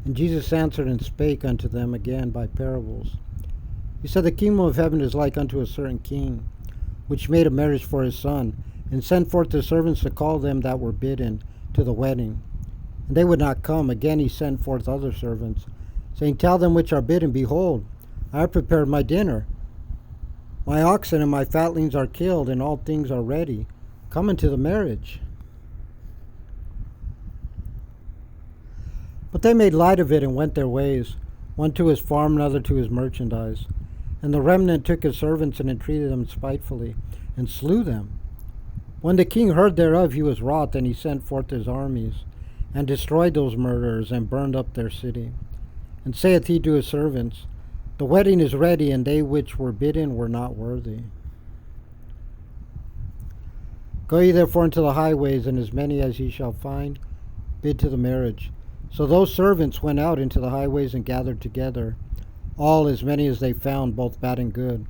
And Jesus answered and spake unto them again by parables. He said, The kingdom of heaven is like unto a certain king, which made a marriage for his son, and sent forth his servants to call them that were bidden to the wedding. And they would not come. Again he sent forth other servants, saying, Tell them which are bidden, Behold, I have prepared my dinner. My oxen and my fatlings are killed, and all things are ready. Come unto the marriage. But they made light of it and went their ways, one to his farm, another to his merchandise. And the remnant took his servants and entreated them spitefully, and slew them. When the king heard thereof, he was wroth, and he sent forth his armies, and destroyed those murderers, and burned up their city. And saith he to his servants, The wedding is ready, and they which were bidden were not worthy. Go ye therefore into the highways, and as many as ye shall find, bid to the marriage. So those servants went out into the highways and gathered together all as many as they found, both bad and good,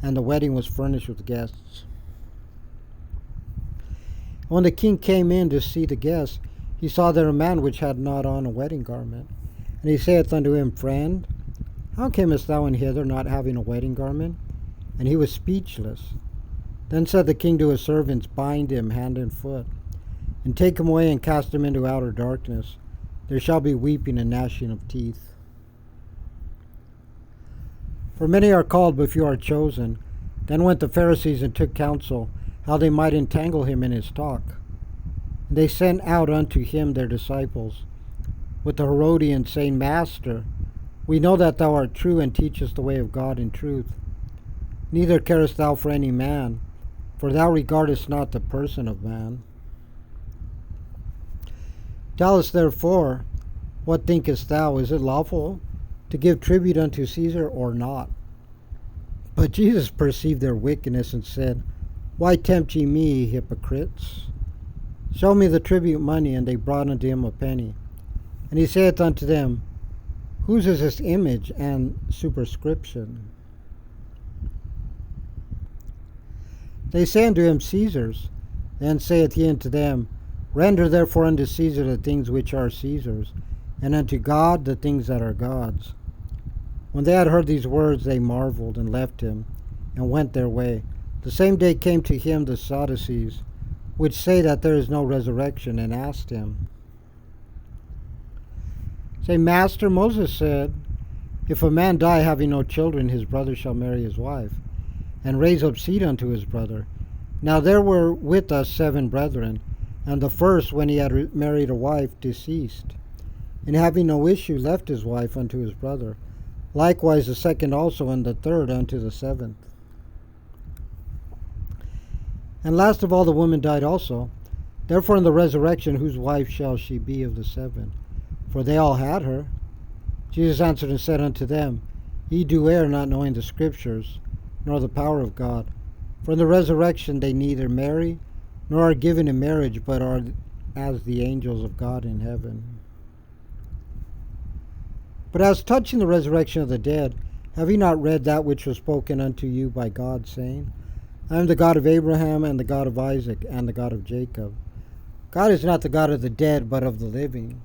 and the wedding was furnished with guests. When the king came in to see the guests, he saw there a man which had not on a wedding garment. And he saith unto him, Friend, how camest thou in hither not having a wedding garment? And he was speechless. Then said the king to his servants, Bind him hand and foot, and take him away and cast him into outer darkness. There shall be weeping and gnashing of teeth. For many are called, but few are chosen. Then went the Pharisees and took counsel, how they might entangle him in his talk. And they sent out unto him their disciples, with the Herodians, saying, Master, we know that thou art true, and teachest the way of God in truth. Neither carest thou for any man, for thou regardest not the person of man. Tell us therefore, what thinkest thou? Is it lawful to give tribute unto Caesar or not? But Jesus perceived their wickedness, and said, Why tempt ye me, hypocrites? Show me the tribute money. And they brought unto him a penny. And he saith unto them, Whose is this image and superscription? They say unto him, Caesar's. Then saith he unto them, Render therefore unto Caesar the things which are Caesar's, and unto God the things that are God's. When they had heard these words, they marveled, and left him, and went their way. The same day came to him the Sadducees, which say that there is no resurrection, and asked him, Say, Master, Moses said, If a man die having no children, his brother shall marry his wife, and raise up seed unto his brother. Now there were with us 7 brethren, and the first, when he had married a wife, deceased, and having no issue, left his wife unto his brother. Likewise the second also, and the third unto the 7th. And last of all the woman died also. Therefore in the resurrection, whose wife shall she be of the 7? For they all had her. Jesus answered and said unto them, Ye do err, not knowing the Scriptures, nor the power of God. For in the resurrection they neither marry, nor are given in marriage, but are as the angels of God in heaven. But as touching the resurrection of the dead, have ye not read that which was spoken unto you by God, saying, I am the God of Abraham, and the God of Isaac, and the God of Jacob. God is not the God of the dead, but of the living.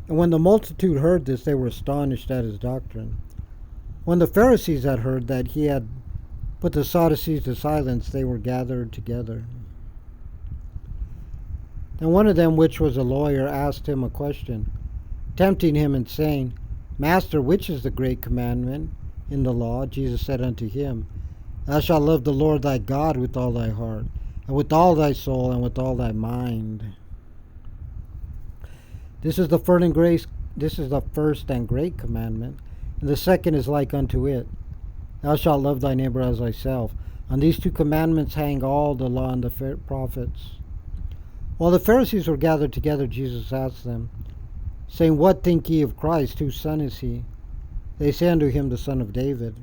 And when the multitude heard this, they were astonished at his doctrine. When the Pharisees had heard that he had put the Sadducees to silence, they were gathered together. And one of them, which was a lawyer, asked him a question, tempting him, and saying, Master, which is the great commandment in the law? Jesus said unto him, Thou shalt love the Lord thy God with all thy heart, and with all thy soul, and with all thy mind. This is the first and great commandment, and the second is like unto it. Thou shalt love thy neighbor as thyself. On these 2 commandments hang all the law and the prophets. While the Pharisees were gathered together, Jesus asked them, saying, What think ye of Christ? Whose son is he? They say unto him, The son of David.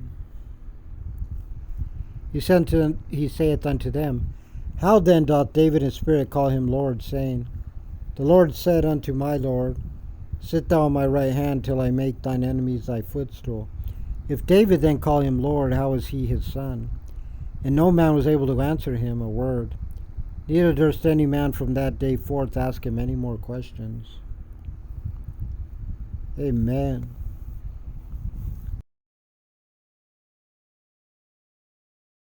He saith unto them, How then doth David in spirit call him Lord, saying, The Lord said unto my Lord, Sit thou on my right hand till I make thine enemies thy footstool. If David then call him Lord, how is he his son? And no man was able to answer him a word. Neither durst any man from that day forth ask him any more questions. Amen.